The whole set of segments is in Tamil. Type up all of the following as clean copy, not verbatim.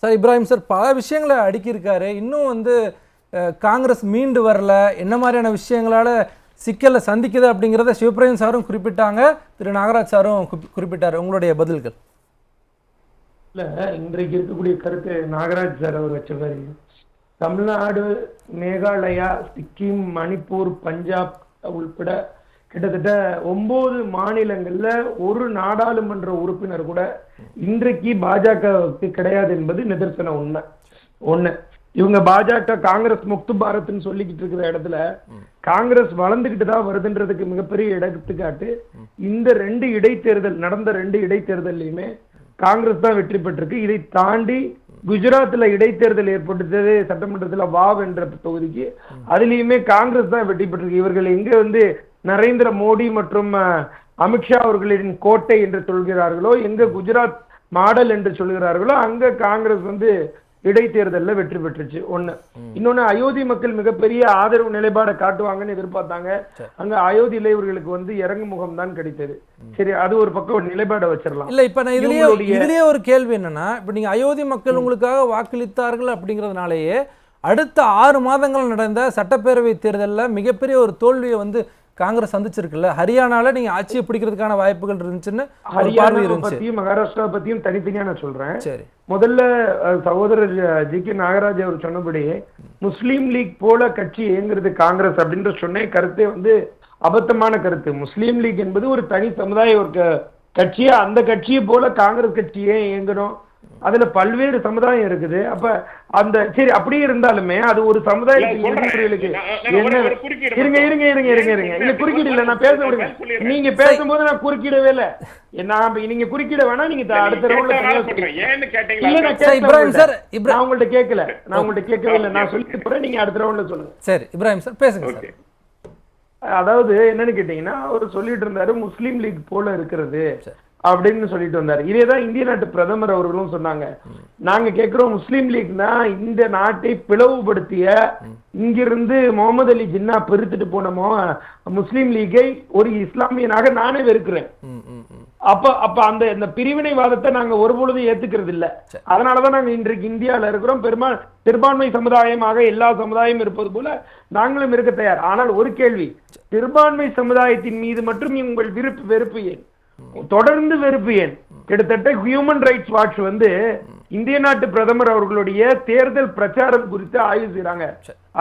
சார் இப்ராஹிம் சார் பல விஷயங்களை அடுக்கியிருக்காரு. இன்னும் வந்து காங்கிரஸ் மீண்டு வரல, என்ன மாதிரியான விஷயங்களால் சிக்கலை சந்திக்குது அப்படிங்கிறத சிவபிரகாஷ் சாரும் குறிப்பிட்டாங்க, திரு நாகராஜ் சாரும் குறிப்பிட்டார். உங்களுடைய பதில்கள்? இல்ல, இன்றைக்கு இருக்கக்கூடிய கருத்து நாகராஜ் சார் அவர் வச்ச தமிழ்நாடு, மேகாலயா, சிக்கிம், மணிப்பூர், பஞ்சாப் உள்பட கிட்டத்தட்ட 9 மாநிலங்கள்ல ஒரு நாடாளுமன்ற உறுப்பினர் கூட இன்றைக்கு பாஜகவுக்கு கிடையாது என்பது நிதர்சன உண்மை. ஒண்ணு, இவங்க பாஜக காங்கிரஸ் முக்து பாரத்னு சொல்லிக்கிட்டு இருக்கிற இடத்துல காங்கிரஸ் வளர்ந்துகிட்டு தான் வருதுன்றதுக்கு மிகப்பெரிய எடுத்துக்காட்டு இந்த நடந்த 2 இடைத்தேர்தலையுமே காங்கிரஸ் தான் வெற்றி பெற்றிருக்கு. இதை தாண்டி குஜராத்ல இடைத்தேர்தல் ஏற்பட்டது, சட்டமன்றத்துல வாவ் என்ற தொகுதிக்கு, அதுலயுமே காங்கிரஸ் தான் வெற்றி பெற்றிருக்கு. இவர்கள் எங்க வந்து நரேந்திர மோடி மற்றும் அமித்ஷா அவர்களின் கோட்டை என்று சொல்கிறார்களோ, எங்க குஜராத் மாடல் என்று சொல்கிறார்களோ, அங்க காங்கிரஸ் வந்து இடைத்தேர்தலில் வெற்றி பெற்றுச்சு. ஒண்ணு. இன்னொன்னு, அயோத்தி மக்கள் மிகப்பெரிய ஆதரவு நிலைப்பாடை காட்டுவாங்கன்னு எதிர்பார்த்தாங்க. அங்க அயோத்தியில இவர்களுக்கு வந்து இறங்கு முகம் தான் கிடைத்தது. சரி, அது ஒரு பக்கம் ஒரு நிலைப்பாடை வச்சிடலாம். இல்ல, இப்ப நான் இதுலயே ஒரு கேள்வி என்னன்னா, இப்ப நீங்க அயோத்தி மக்கள் உங்களுக்காக வாக்களித்தார்கள் அப்படிங்கிறதுனாலேயே அடுத்த 6 மாதங்கள் நடந்த சட்டப்பேரவை தேர்தலில் மிகப்பெரிய ஒரு தோல்வியை வந்து காங்கிரஸ் சந்திச்சிருக்குல்ல. ஹரியானால நீங்க ஆட்சியை பிடிக்கிறதுக்கான வாய்ப்புகள் இருந்துச்சுன்னு பத்தியும் மகாராஷ்டிரா பத்தியும் தனித்தனியா நான் சொல்றேன். சரி, முதல்ல சகோதரர் ஜி.கே. நாகராஜ் அவர் சொன்னபடி முஸ்லீம் லீக் போல கட்சி இயங்குறது காங்கிரஸ் அப்படின்ற சொன்ன கருத்தே வந்து அபத்தமான கருத்து. முஸ்லீம் லீக் என்பது ஒரு தனி சமுதாய ஒரு கட்சியா, அந்த கட்சியை போல காங்கிரஸ் கட்சியே இயங்கணும். அதுல பல்வேறு சமுதாயம் இருக்குது. அப்ப அந்த சரி, அப்படியே இருந்தாலுமே அது ஒரு சமுதாயத்துக்கு என்ன இல்ல குறுக்கீடு இல்ல, நான் பேச விடுங்க. நீங்க பேசும்போது நான் குறுக்கிடவே இல்ல. நீங்க குறுக்கிட வேணா, நீங்க அடுத்த ரவுண்ட்ல நான் உங்கள்ட்ட கேட்கல, கேட்கவே இல்லை. நான் சொல்லிட்டு போறேன், நீங்க அடுத்த ரவுண்ட்ல சொல்லுங்க. சரி இப்ராஹிம் சார் பேசுங்க. அதாவது என்னன்னு கேட்டீங்கன்னா, அவர் சொல்லிட்டு இருந்தாரு முஸ்லீம் லீக் போல இருக்கிறது அப்படின்னு சொல்லிட்டு வந்தாரு. இதேதான் இந்திய நாட்டு பிரதமர் அவர்களும் சொன்னாங்க. நாங்க கேட்கிறோம், முஸ்லீம் லீக்னா இந்த நாட்டை பிளவுபடுத்திய இங்கிருந்து முகமது அலி ஜின்னா பெருத்துட்டு போனமோ முஸ்லீம் லீகை ஒரு இஸ்லாமியனாக நானே வெறுக்கிறேன். அப்ப அந்த பிரிவினைவாதத்தை நாங்க ஒருபொழுதும் ஏத்துக்கிறது இல்ல. அதனாலதான் நாங்க இன்றைக்கு இந்தியாவில இருக்கிறோம். சிறுபான்மை சமுதாயமாக எல்லா சமுதாயம் இருப்பது போல நாங்களும் இருக்க தயார். ஆனால் ஒரு கேள்வி, சிறுபான்மை சமுதாயத்தின் மீது மட்டும் உங்கள் வெறுப்பு ஏன், தொடர்ந்து வெறுப்பு ஏன்? கிட்டத்தட்ட ஹியூமன் ரைட்ஸ் வாட்ச் வந்து இந்திய நாட்டு பிரதமர் அவர்களுடைய தேர்தல் பிரச்சாரம் குறித்து ஆய்வு செய்யறாங்க.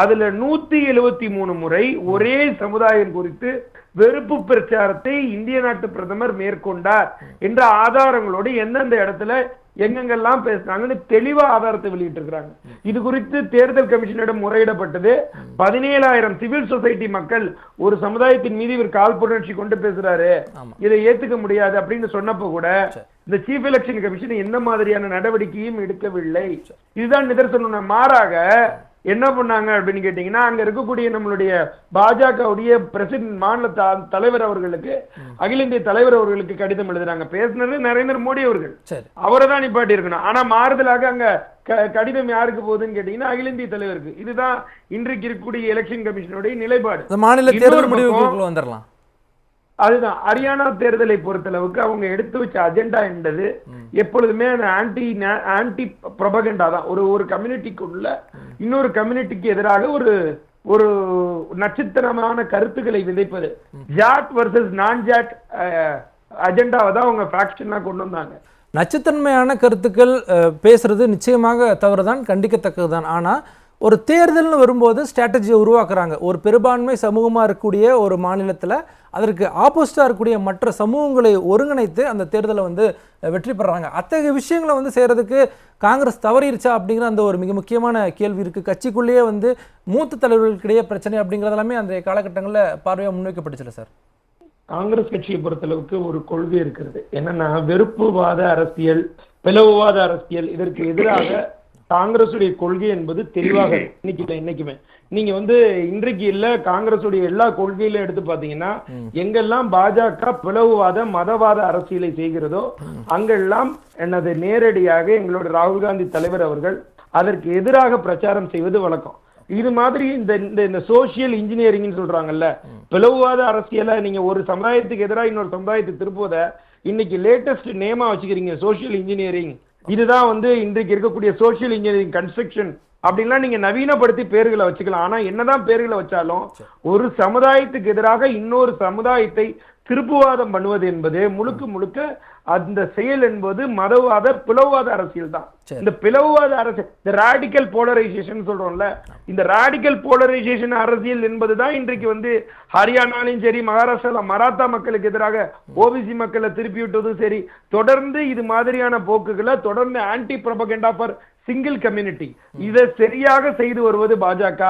அதுல 173 முறை ஒரே சமுதாயம் குறித்து வெறுப்பு பிரச்சாரத்தை இந்திய நாட்டு பிரதமர் மேற்கொண்டார் என்ற ஆதாரங்களோடு எந்தெந்த இடத்துல எங்கெங்கெல்லாம் பேசுறாங்கன்னு தெளிவா ஆதாரத்தை வெளியிட்டு இருக்கிறாங்க. இது குறித்து தேர்தல் கமிஷனிடம் முறையிடப்பட்டது. 17,000 சிவில் சொசைட்டி மக்கள் ஒரு சமுதாயத்தின் மீது இவர் காழ்ப்புணர்ச்சி கொண்டு பேசுறாரு, இதை ஏத்துக்க முடியாது அப்படின்னு சொன்னப்போ கூட இந்த சீஃப் எலெக்ஷன் கமிஷன் என்ன மாதிரியான நடவடிக்கையும் எடுக்கவில்லை. இதுதான் நிதர்சனம். மாறாக என்ன பண்ணாங்க அப்படின்னு கேட்டீங்கன்னா, அங்க இருக்கக்கூடிய நம்மளுடைய பாஜகவுடைய பிரசிடன்ட் மாநில தலைவர் அவர்களுக்கு, அகில இந்திய தலைவர் அவர்களுக்கு கடிதம் எழுதுறாங்க. பேசினது நரேந்திர மோடி அவர்கள், அவரை தான் நிப்பாட்டி இருக்கணும். ஆனா மாறுதலாக அங்க கடிதம் யாருக்கு போகுதுன்னு கேட்டீங்கன்னா அகில இந்திய தலைவருக்கு. இதுதான் இன்றைக்கு இருக்கக்கூடிய எலெக்ஷன் கமிஷனுடைய நிலைப்பாடு. மாநில தேர்தல் முடிவுக்கு வந்துடலாம். அதுதான் ஹரியானா தேர்தலை பொறுத்தளவுக்கு அவங்க எடுத்து வச்ச அஜெண்டா என்பது எப்பொழுதுமே ஆன்டி ப்ரொபகண்டா தான். ஒரு கம்யூனிட்டிக்குள்ள இன்னொரு கம்யூனிட்டிக்கு எதிராக ஒரு நட்சத்திரமான கருத்துக்களை விதைப்பது. ஜாட் வர்சஸ் நான் ஜாட் அஜெண்டாவை தான் அவங்க ஃபேக்ஷனா கொண்டு வந்தாங்க. நச்சுத்தன்மையான கருத்துக்கள் பேசுறது நிச்சயமாக தவறுதான், கண்டிக்கத்தக்கதுதான். ஆனா ஒரு தேர்தல்னு வரும்போது ஸ்ட்ராட்டஜியை உருவாக்குறாங்க. ஒரு பெரும்பான்மை சமூகமாக இருக்கக்கூடிய ஒரு மாநிலத்தில் அதற்கு ஆப்போசிட்டாக இருக்கக்கூடிய மற்ற சமூகங்களை ஒருங்கிணைத்து அந்த தேர்தலை வந்து வெற்றி பெறாங்க. அத்தகைய விஷயங்களை வந்து செய்கிறதுக்கு காங்கிரஸ் தவறிடுச்சா அப்படிங்கிற அந்த ஒரு மிக முக்கியமான கேள்வி இருக்குது. கட்சிக்குள்ளேயே வந்து மூத்த தலைவர்களுக்கிடையே பிரச்சனை அப்படிங்கிறதெல்லாமே அந்த காலகட்டங்களில் பார்வையாக முன்வைக்கப்பட்டுச்சுல சார்? காங்கிரஸ் கட்சியை பொறுத்தளவுக்கு ஒரு கொள்கை இருக்கிறது. என்னன்னா, வெறுப்புவாத அரசியல், பிளவுவாத அரசியல், இதற்கு எதிராக காங்கிரசுடைய கொள்கை என்பது தெளிவாக இன்னைக்குமே நீங்க வந்து இன்றைக்கு இல்ல, காங்கிரசுடைய எல்லா கொள்கையில எடுத்து பாத்தீங்கன்னா, எங்கெல்லாம் பாஜக பிளவுவாத மதவாத அரசியலை செய்கிறதோ அங்கெல்லாம் என்னது நேரடியாக எங்களோட ராகுல் காந்தி தலைவர் அவர்கள் அதற்கு எதிராக பிரச்சாரம் செய்வது வழக்கம். இது மாதிரி இந்த சோசியல் இன்ஜினியரிங் சொல்றாங்கல்ல, பிளவுவாத அரசியலை நீங்க ஒரு சமுதாயத்துக்கு எதிராக இன்னொரு சமுதாயத்தை திருப்புவத இன்னைக்கு லேட்டஸ்ட் நேமா வச்சுக்கிறீங்க, சோசியல் இன்ஜினியரிங் இதுதான் வந்து இன்றைக்கு இருக்கக்கூடிய சோசியல் இன்ஜினியரிங் கன்ஸ்ட்ரக்ஷன் அப்படின்லாம் நீங்க நவீனப்படுத்தி பேர்களை வச்சுக்கலாம். ஆனா என்னதான் பேர்களை வச்சாலும் ஒரு சமுதாயத்துக்கு எதிராக இன்னொரு சமுதாயத்தை திருப்புவாதம் பண்ணுவது என்பது முழுக்க முழுக்க அந்த செயல் என்பது மதவாத பிளவுவாத அரசியல் தான். இந்த பிளவுவாத அரசியல், இந்த ராடிக்கல் போலரைசேஷன் சொல்றோம்ல, இந்த ராடிக்கல் போலரைசேஷன் அரசியல் என்பதுதான் இன்றைக்கு வந்து ஹரியானாலையும் சரி, மகாராஷ்டிரால மராத்தா மக்களுக்கு எதிராக ஓபிசி மக்களை திருப்பி விட்டதும் சரி, தொடர்ந்து இது மாதிரியான போக்குகளை தொடர்ந்து anti propaganda for single community இதை சரியாக செய்து வருவது பாஜக.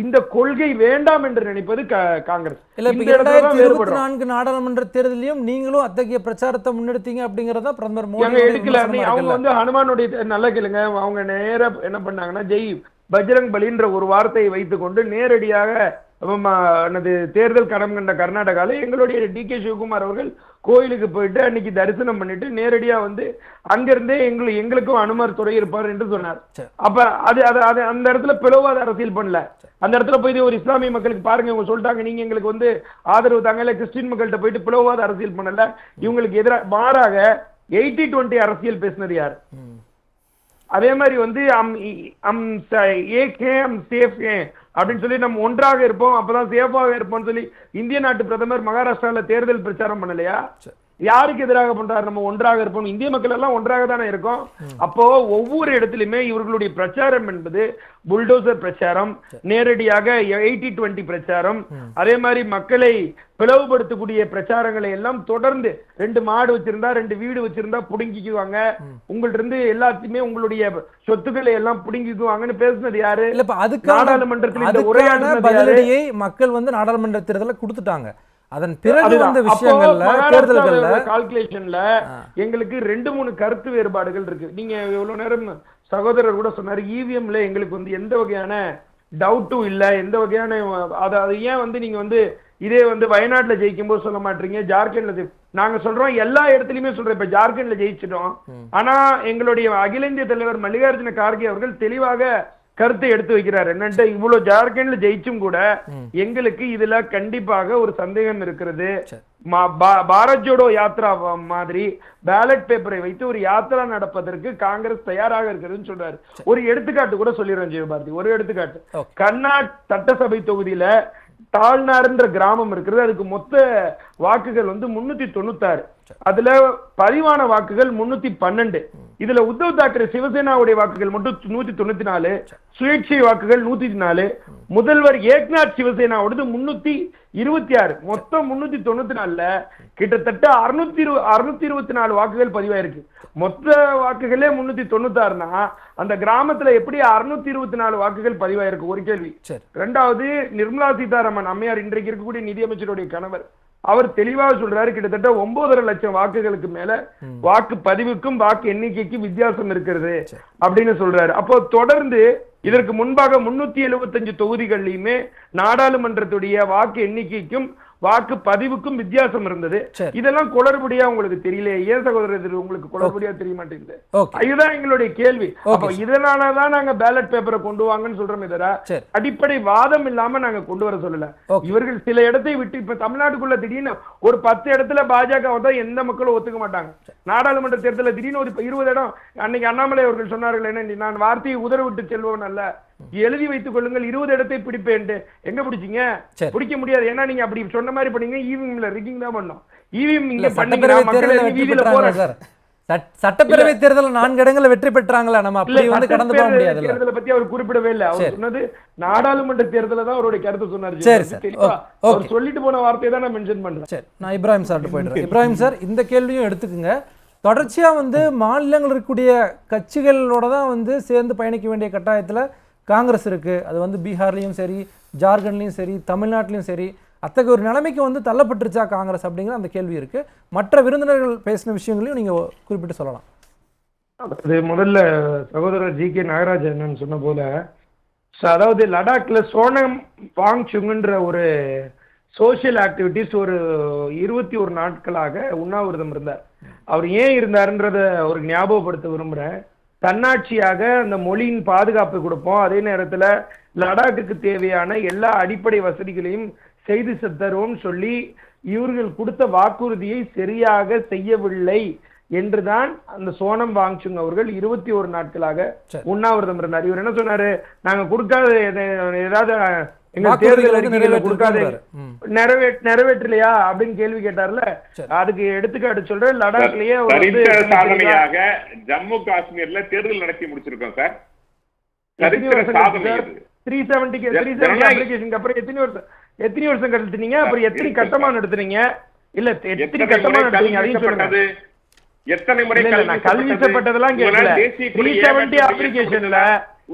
இந்த கொள்கை வேண்டாம் என்று நினைப்பது காங்கிரஸ். இல்ல, 2024 நாடாளுமன்ற தேர்தலையும் நீங்களும் அத்தகைய பிரச்சாரத்தை முன்னெடுத்தீங்க அப்படிங்கறத பிரதமர் மோடி எடுக்கல. அவங்க வந்து ஹனுமானுடைய நல்லா கேளுங்க, அவங்க நேர என்ன பண்ணாங்கன்னா ஜெய் பஜ்ரங் பலின்ற ஒரு வார்த்தையை வைத்துக் கொண்டு நேரடியாக தேர்தல் களம் கண்ட கர்நாடகால எங்களுடைய டி.கே. சிவகுமார் அவர்கள் கோயிலுக்கு போயிட்டு அன்னைக்கு தரிசனம் பண்ணிட்டு நேரடியா வந்து அங்கிருந்தே எங்களுக்கும் அனுமர் துறை இருப்பார் என்று சொன்னார். அப்ப அது அந்த இடத்துல பிளவாத அரசியல் பண்ணல. அந்த இடத்துல போய் ஒரு இஸ்லாமிய மக்களுக்கு பாருங்க, இவங்க சொல்லிட்டாங்க நீங்க எங்களுக்கு வந்து ஆதரவு தாங்க, இல்ல கிறிஸ்டின் மக்கள்கிட்ட போயிட்டு பிளவாத அரசியல் பண்ணல. இவங்களுக்கு எதிராக மாறாக 80-20 அரசியல் பேசினது யார்? அதே மாதிரி வந்து அப்படின்னு சொல்லி நம்ம ஒன்றாக இருப்போம், அப்பதான் சேஃபாக இருப்போம்னு சொல்லி இந்திய நாட்டு பிரதமர் மகாராஷ்டிரால தேர்தல் பிரச்சாரம் பண்ணலையா? யாருக்கு எதிராக பண்றாரு? நம்ம ஒன்றாக இருப்போம், இந்திய மக்கள் எல்லாம் ஒன்றாக தானே இருக்கும். அப்போ ஒவ்வொரு இடத்திலுமே இவர்களுடைய பிரச்சாரம் என்பது புல்டோசர் பிரச்சாரம், நேரடியாக 80-20 பிரச்சாரம், அதே மாதிரி மக்களை பிளவுபடுத்தக்கூடிய பிரச்சாரங்களை எல்லாம் தொடர்ந்து 2 மாடு வச்சிருந்தா 2 வீடு வச்சிருந்தா புடுங்கிக்குவாங்க, உங்கள்ட்ட இருந்து எல்லாத்தையுமே உங்களுடைய சொத்துக்களை எல்லாம் புடுங்கிக்குவாங்கன்னு பேசுனது யாரு? நாடாளுமன்றத்தில் இந்த உரையாடலை மக்கள் வந்து நாடாளுமன்ற தேர்தலில் கொடுத்துட்டாங்க. அதன் பிறகு வந்த விஷயங்கள்ல தேர்தல்கள்ல கால்குலேஷன்ல எங்களுக்கு 2-3 கருத்து வேறுபாடுகள் இருக்கு. நீங்க எவ்வளவு நேரம் சகோதரர் கூட சொன்னாரு, இவிஎம்ல எங்களுக்கு வந்து எந்த வகையான டவுட்டும் இல்ல, எந்த வகையான அது ஏன் வந்து நீங்க வந்து இதே வந்து வயநாட்டுல ஜெயிக்கும் போது சொல்ல மாட்டீங்க, ஜார்க்கண்ட்ல நாங்க சொல்றோம், எல்லா இடத்துலயுமே சொல்றோம். இப்ப ஜார்க்கண்ட்ல ஜெயிச்சிட்டோம், ஆனா எங்களுடைய அகில இந்திய தலைவர் மல்லிகார்ஜுன கார்கே அவர்கள் தெளிவாக கருத்தை எடுத்து வைக்கிறார். என்னன்ட்டு இவ்வளவு ஜார்க்கண்ட்ல ஜெயிச்சும் கூட எங்களுக்கு இதுல கண்டிப்பாக ஒரு சந்தேகம் இருக்கிறது. பாரத் ஜோடோ யாத்ரா மாதிரி பேலட் பேப்பரை வைத்து ஒரு யாத்ரா நடப்பதற்கு காங்கிரஸ் தயாராக இருக்கிறதுன்னு சொல்றாரு. ஒரு எடுத்துக்காட்டு கூட சொல்லிடுறேன் ஜெயபாரதி, ஒரு எடுத்துக்காட்டு. கர்நாட் சட்டசபை தொகுதியில தாழ்நாடுன்ற கிராமம் இருக்கிறது, அதுக்கு மொத்த வாக்குகள் வந்து 396, அதுல பதிவான வாக்குகள் 312. இதுல உத்தவ் தாக்கரே சிவசேனாவுடைய வாக்குகள் மட்டும் 194, சுயேட்சை வாக்குகள் 104, முதல்வர் ஏக்நாத் சிவசேனாவோடது 326, மொத்தம் 394ல கிட்டத்தட்ட 624 வாக்குகள் பதிவாயிருக்கு. மொத்த வாக்குகளே 396னா அந்த கிராமத்துல எப்படி 624 வாக்குகள் பதிவாயிருக்கு? ஒரு கேள்வி. ரெண்டாவது, நிர்மலா சீதாராமன் அம்மையார் இன்றைக்கு இருக்கக்கூடிய நிதியமைச்சருடைய கணவர், அவர் தெளிவாக சொல்றாரு, கிட்டத்தட்ட 9.5 லட்சம் வாக்குகளுக்கு மேல வாக்கு பதிவுக்கும் வாக்கு எண்ணிக்கைக்கும் வித்தியாசம் இருக்கிறது அப்படின்னு சொல்றாரு. அப்போ தொடர்ந்து இதற்கு முன்பாக 375 தொகுதிகளிலுமே நாடாளுமன்றத்துடைய வாக்கு எண்ணிக்கைக்கும் வாக்கு பதிவுக்கும் வித்தியாசம் இருந்தது. இதெல்லாம் குளறுபடியா உங்களுக்கு தெரியல? ஏன் சகோதரர் உங்களுக்கு குளறுபடியா தெரிய மாட்டேங்குது? இதுதான் எங்களுடைய கேள்வி. அப்ப இதனாலதான் நாங்க பேலட் பேப்பரை கொண்டு வாங்கன்னு சொல்றோமே தவிர அடிப்படை வாதம் இல்லாம நாங்க கொண்டு வர சொல்லல. இவர்கள் சில இடத்தை விட்டு இப்ப தமிழ்நாட்டுக்குள்ள திடீர்னு ஒரு 10 இடத்துல பாஜக வந்தா எந்த மக்களும் ஒத்துக்க மாட்டாங்க. நாடாளுமன்ற தேர்தலில் திடீர்னு ஒரு 20 இடம், அன்னைக்கு அண்ணாமலை அவர்கள் சொன்னார்கள், என்ன நான் வார்த்தையை உதறவிட்டு செல்பவன் அல்ல, எழுதி வைத்துக் கொள்ளுங்கள், 20 இடத்தை பிடிப்பேன். எங்க பிடிச்சீங்க? பிடிக்க முடியாது. ஏன்னா நீங்க அப்படி சொன்ன மாதிரி பண்ணீங்க, இவிஎம்ல ரிக்கிங் தான் பண்ணோம். இவிஎம் இங்க பண்ணீங்கன்னா மக்கள் வீதியில போறாங்க. சட்டப்பேரவை தேர்தல் 4 இடங்களை வெற்றி பெற்றாங்களா? நம்ம அப்படி வந்து கடந்து போக முடியாது. தேர்தலை பத்தி அவர் குறிப்பிடவே இல்லை. அவர் சொன்னது நாடாளுமன்ற தேர்தல தான் அவருடைய கருத்து சொன்னார். அவர் சொல்லிட்டு போன வார்த்தையை தான் நான் மென்ஷன் பண்றேன். சரி, நான் இப்ராஹிம் சார் போயிடுறேன். இப்ராஹிம் சார், இந்த கேள்வியும் எடுத்துக்குங்க. தொடர்ச்சியா வந்து மாநிலங்கள் இருக்கக்கூடிய கட்சிகளோட தான் வந்து சேர்ந்து பயணிக்க வேண்டிய கட்டாயத்துல காங்கிரஸ் இருக்கு. அது வந்து பீகார்லயும் சரி, ஜார்க்கண்ட்லயும் சரி, தமிழ்நாட்டிலையும் சரி, அத்தகைய ஒரு நிலைமைக்கு வந்து தள்ளப்பட்டுருச்சா காங்கிரஸ் அப்படிங்கிற அந்த கேள்வி இருக்கு. மற்ற விருந்தினர்கள் பேசின விஷயங்களையும் நீங்க குறிப்பிட்டு சொல்லலாம். அது முதல்ல சகோதரர் ஜி.கே. நாகராஜன் சொன்ன போல, அதாவது லடாக்ல சோனம் வாங்சுங்ன்ற ஒரு சோசியல் ஆக்டிவிட்டிஸ் ஒரு 21 நாட்களாக உண்ணாவிரதம் இருந்தார். அவர் ஏன் இருந்தாருன்றத ஒரு ஞாபகப்படுத்த விரும்புறேன். தன்னாட்சியாக அந்த மொழியின் பாதுகாப்பு கொடுப்போம், அதே நேரத்துல லடாக்குக்கு தேவையான எல்லா அடிப்படை வசதிகளையும் செய்து தருவோம் சொல்லி இவர்கள் கொடுத்த வாக்குறுதியை சரியாக செய்யவில்லை என்றுதான் அந்த சோனம் வாங்சுங் அவர்கள் 21 நாட்களாக உண்ணாவிரதம் இருந்தார். இவர் என்ன சொன்னாரு, நாங்க கொடுக்காத ஏதாவது எங்க தேர்தல் அறிக்கைகளை கொடுக்காத நிறைவேற்றலையா அப்படின்னு கேள்வி கேட்டார்ல, அதுக்கு எடுத்துக்காட்டு சொல்றேன். லடாக்லயே சாதனையாக ஜம்மு காஷ்மீர்ல தேர்தல் நடத்தி முடிச்சிருக்கோம் சார். 370 அப்ளிகேஷனுக்கு அப்புறம் எத்தனை வருஷம் கழித்தீங்க? அப்புறம் எத்தனை கட்டமா நடத்துறீங்க? இல்ல எத்தனை கட்டமா நடத்துறீங்க அதையும் சொல்லுங்க. எத்தனை முறை கல்விசப்பட்டதெல்லாம் கேட்கல. 370 அப்ளிகேஷன்ல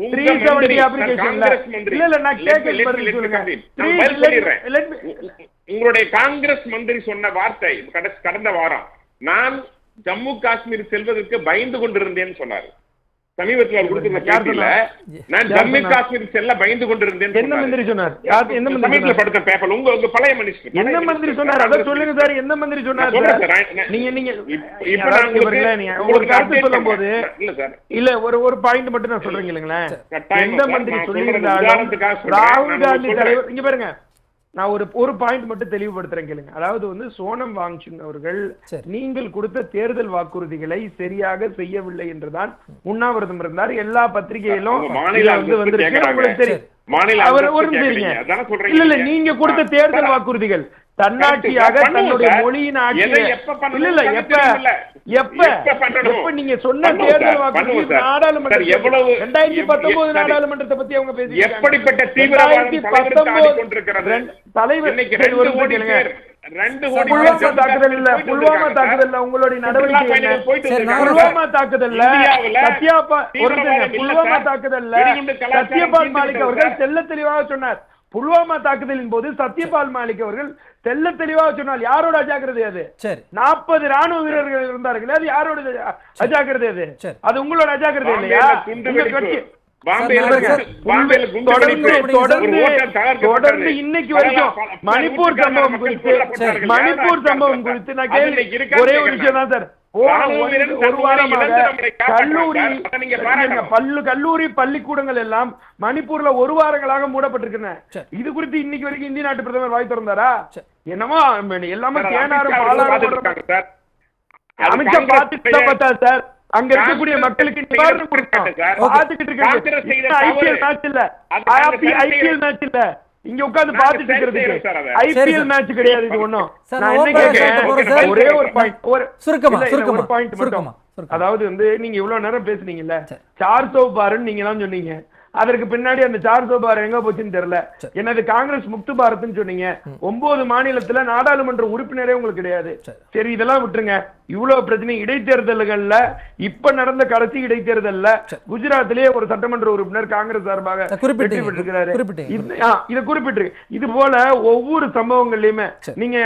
370 அப்ளிகேஷன்ல இல்ல இல்ல நான் கேட்க பதில் சொல்லுங்க. உங்களுடைய காங்கிரஸ் மந்திரி சொன்ன வார்த்தை கடந்த வாரம், நான் ஜம்மு காஷ்மீர் செல்வதற்கு பயந்து கொண்டிருந்தேன்னு சொன்னாரு. சமீபத்தில் அவர் கொடுத்திருந்த பேட்டியில நான் ஜம்மு காஷ்மீர் செல்ல பயந்து கொண்டிருந்தேன். என்ன மந்திரி சொன்னார்? எந்த மந்திரி சமீபத்தில் படுத்த பேப்பர் உங்க பழைய மினிஸ்டர் என்ன மந்திரி சொன்னார்? அத சொல்லுங்க சார். என்ன மந்திரி சொன்னார்? நீங்க இப்ப நான் உங்களுக்கு கருத்து சொல்லும்போது இல்ல ஒரு பாயிண்ட் மட்டும் நான் சொல்றேன் இல்லங்களா. எந்த மந்திரி சொல்லியிருந்தாலும் ராகுல் காந்தி தலைவர், இங்க பாருங்க, நான் ஒரு பாயிண்ட் மட்டும் தெளிவுபடுத்துறேன் கேளுங்க. அதாவது வந்து சோனம் வாங்சுங் அவர்கள் நீங்கள் கொடுத்த தேர்தல் வாக்குறுதிகளை சரியாக செய்யவில்லை என்றுதான் உண்ணாவிரதம் இருந்தார். எல்லா பத்திரிகையிலும் வந்திருக்கு, உங்களுக்கு தெரியும். இல்ல இல்ல நீங்க கொடுத்த தேர்தல் வாக்குறுதிகள் தன்னாட்சியாக தன்னுடைய மொழியின் ஆட்சியை இல்ல எப்ப நீங்க சொன்ன தேர்தல் வாக்குறுதி நாடாளுமன்றம் 2019 நாடாளுமன்றத்தை பத்தி அவங்க பேசி எப்படிப்பட்ட தீவிரவாதம் தலைவர் புல்வாமா தாக்குதல் உங்களுடைய நடவடிக்கை, புல்வாமா தாக்குதல்ல சத்யபால் மாலிக் அவர்கள் தெல்ல தெளிவாக சொன்னார். புல்வாமா தாக்குதலின் போது சத்யபால் மாலிக் அவர்கள் தெல்ல தெளிவாக சொன்னால் யாரோட அஜாக்கிரதை அது? 40 ராணுவ வீரர்கள் இருந்தார்கள். அது யாரோட அஜாக்கிரதை அது? அது உங்களோட அஜாக்கிரதை இல்லையா? தொடர்ந்து இன்னைக்கு வரைக்கும் மணிப்பூர் சம்பவம் குறித்து நான் கேள்வி ஒரே ஒரு விஷயம் தான் சார். ஒரு வாரமாக கல்லூரி பள்ளிக்கூடங்கள் எல்லாம் மணிப்பூர்ல ஒரு வாரங்களாக மூடப்பட்டிருக்கின்றன. இது குறித்து இன்னைக்கு வரைக்கும் இந்திய நாட்டு பிரதமர் வாய் திறந்தாரா? என்னமோ எல்லாமே தேனாரும் அமைச்சர் பார்த்துட்டு பார்த்தா சார், அங்க இருக்கக்கூடிய மக்களுக்கு நிவாரணம் கொடுக்கணும். பார்த்துக்கிட்டு இருக்காங்க. ஐபிஎல் மேட்ச் இல்ல, இங்க உட்கார்ந்து பாத்துட்டு இருக்கிறதுக்கு ஐபிஎல் மேட்ச் கிடையாது. இது ஒண்ணும் நான் என்ன கேட்கிறேன், ஒரே ஒரு பாயிண்ட் மட்டும். அதாவது வந்து நீங்க இவ்வளவு நேரம் பேசுனீங்கல்ல, 400 பாருன்னு நீங்க எல்லாம் சொன்னீங்க. அதற்கு பின்னாடி அந்த 400 பார் எங்க போச்சுன்னு தெரியல. என்னது காங்கிரஸ் முக்து பாரத்னு சொன்னீங்க. 9 மாநிலத்துல நாடாளுமன்ற உறுப்பினரே உங்களுக்கு கிடையாது. சரி இதெல்லாம் விட்டுருங்க. இவ்வளவு பிரச்சனை இடைத்தேர்தல்கள்ல இப்ப நடந்த கடைசி இடைத்தேர்தல்ல குஜராத்திலேயே ஒரு சட்டமன்ற உறுப்பினர் காங்கிரஸ் சார்பாக வெற்றி பெற்றிருக்கிறாரு. இதை குறிப்பிட்டு இது போல ஒவ்வொரு சம்பவங்கள்லயுமே நீங்க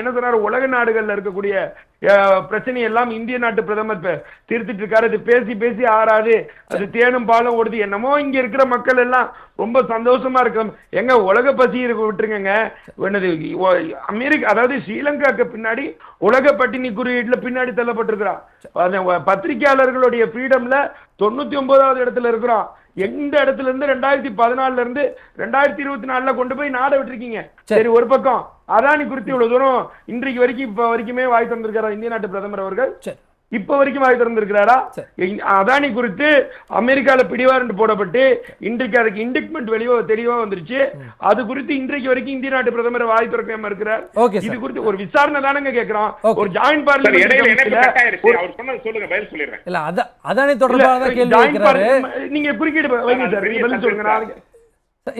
என்ன சொன்னாரு, உலக நாடுகள்ல இருக்கக்கூடிய பிரச்சனை எல்லாம் இந்திய நாட்டு பிரதமர் தீர்த்துட்டு இருக்காரு. அது பேசி பேசி ஆறாது, அது தேனும் பாலும் ஓடுது. என்னமோ இங்க இருக்கிற மக்கள் எல்லாம் ரொம்ப சந்தோஷமா இருக்கும். எங்க உலக பசி விட்டுருங்க. அமெரிக்கா அதாவது ஸ்ரீலங்காக்கு பின்னாடி உலக பட்டினி குறியீட்டுல பின்னாடி தள்ளப்பட்டிருக்கிறான். பத்திரிகையாளர்களுடைய ஃப்ரீடம்ல 99வது இடத்துல இருக்கிறோம். எந்த இடத்துல இருந்து 2014 இருந்து 2024 கொண்டு போய் நாட விட்டுருக்கீங்க. சரி ஒரு பக்கம் அதானி குறித்து இவ்வளவு தூரம் இன்றைக்கு வரைக்கும் இப்ப வரைக்குமே வாய் திறந்திருக்கிறார் இந்திய நாட்டு பிரதமர் அவர்கள். இப்ப வரைக்கும் வாய் திறந்திருக்கிறாரா? அதானி குறித்து அமெரிக்கால பிடிவாரண்ட் போடப்பட்டு இன்றைக்கு அதுக்கு இண்டிக்மெண்ட் தெளிவா வந்துருச்சு. அது குறித்து இன்றைக்கு வரைக்கும் இந்திய நாட்டு பிரதமர் வாய் திறக்காம இருக்கிறார். இது குறித்து ஒரு விசாரணை தானங்க கேட்கிறோம். ஒரு ஜாயின்ட் பார்லிமெண்ட் நீங்க குறுக்கீடு வைங்க சார், நீங்க பதில் சொல்லுங்க.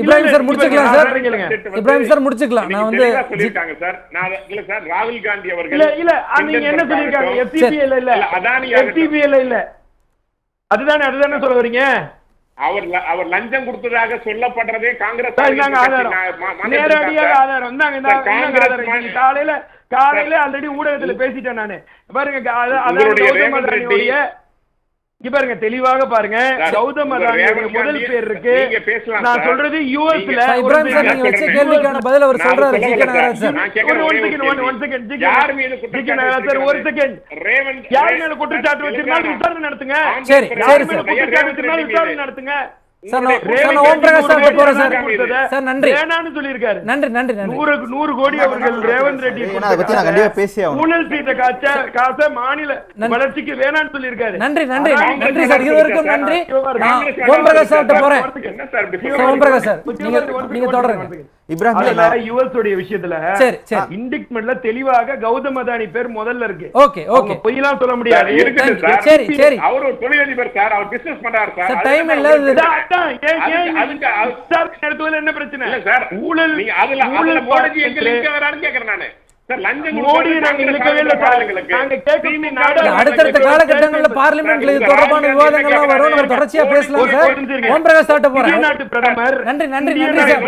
இப்ராஹிம் சார் முடிச்சுக்கலாம் சார். இப்ராஹிம் சார் முடிச்சுக்கலாம். நான் வந்து சொல்லிருக்காங்க சார். நான் இல்ல சார், ராகுல் காந்தி அவர்கள் இல்ல நீங்க என்ன சொல்லிருக்காங்க? எஃப்சிபிஎல் இல்ல, அதானி எஃப்சிபிஎல் இல்ல, அதுதானே சொல்ல வரீங்க. அவர் லஞ்சம் கொடுத்ததாக சொல்லப்படுறதே காங்கிரஸ் நேரடியாக ஆதாரம். காலையில ஆல்ரெடி ஊடகத்துல பேசிட்டேன் நானு. பாருங்க பாருங்க தெளிவாக பாருங்க, கௌதம் அதானியோட முதல் பேர் இருக்கு. நான் சொல்றது யூஎஸ்ல. கேள்விக்கான பதில் அவர் சொல்றாரு. ஒரு செகண்ட் யார் மேல குற்றச்சாட்டு வச்சிருந்தாலும் விசாரணை நடத்துங்க. சரி விசாரணை நடத்துங்க. சார் உங்களுடைய நான் ஓம் பிரகாஷ் சார்ட்ட போறேன் சார். கொடுத்ததை சார் நன்றி. வேணான்னு சொல்லியிருக்காரு. நன்றி நன்றி நன்றி. 100 கோடி அவர்கள் ரேவந்த் ரெட்டி ஏன்னா அதை பத்தி நான் கண்டிப்பா பேசியே ஆகணும். ஊழல் செய்த காசை மாநில வளர்ச்சிக்கு வேணான்னு சொல்லியிருக்காரு. நன்றி நன்றி அதான் நன்றி சார். இருவருக்கும் நன்றி. நான் காங்கிரஸ் ஓம் பிரகாஷ் சார்ட்ட போறேன். என்ன சார் இப்படி சார் ஓம் பிரகாஷ் சார் நீங்க தொடருங்க. இப்ராஹிம் அதுல யுஎஸ் உடைய விஷயத்துல சரி சரி. இண்டிக்மெண்ட்ல தெளிவாக கௌதம் அதானி பேர் முதல்ல இருக்கு. Okay okay. பொய்யெல்லாம் சொல்ல முடியாது. இருக்குது சார். சரி சரி. அவர் ஒரு தொழிலதிபர் சார், அவர் பிசினஸ் பண்றாரு சார். சார் டைம் இல்ல. நடத்துவதில் என்ன பிரச்சனை இல்ல சார், ஊழல் நீங்க அதுல மோடி எங்க லிங்க் வரான்னு கேக்குறேன் நானு. சார் லஞ்சம் மோடி நாங்க இழுக்கவே இல்லை சார். நாங்க கேட்கணும் அடுத்தடுத்த காலகட்டங்கள்ல பார்லிமெண்ட்ல இது தொடர்பான விவாதங்கள்லாம் வரும். நம்ம தொடர்ச்சியா பேசலாம் சார். ஓம் பிரகாஷ் சார்ட்ட போறேன். நாட்டு பிரதமர் நன்றி நன்றி நன்றி சார்.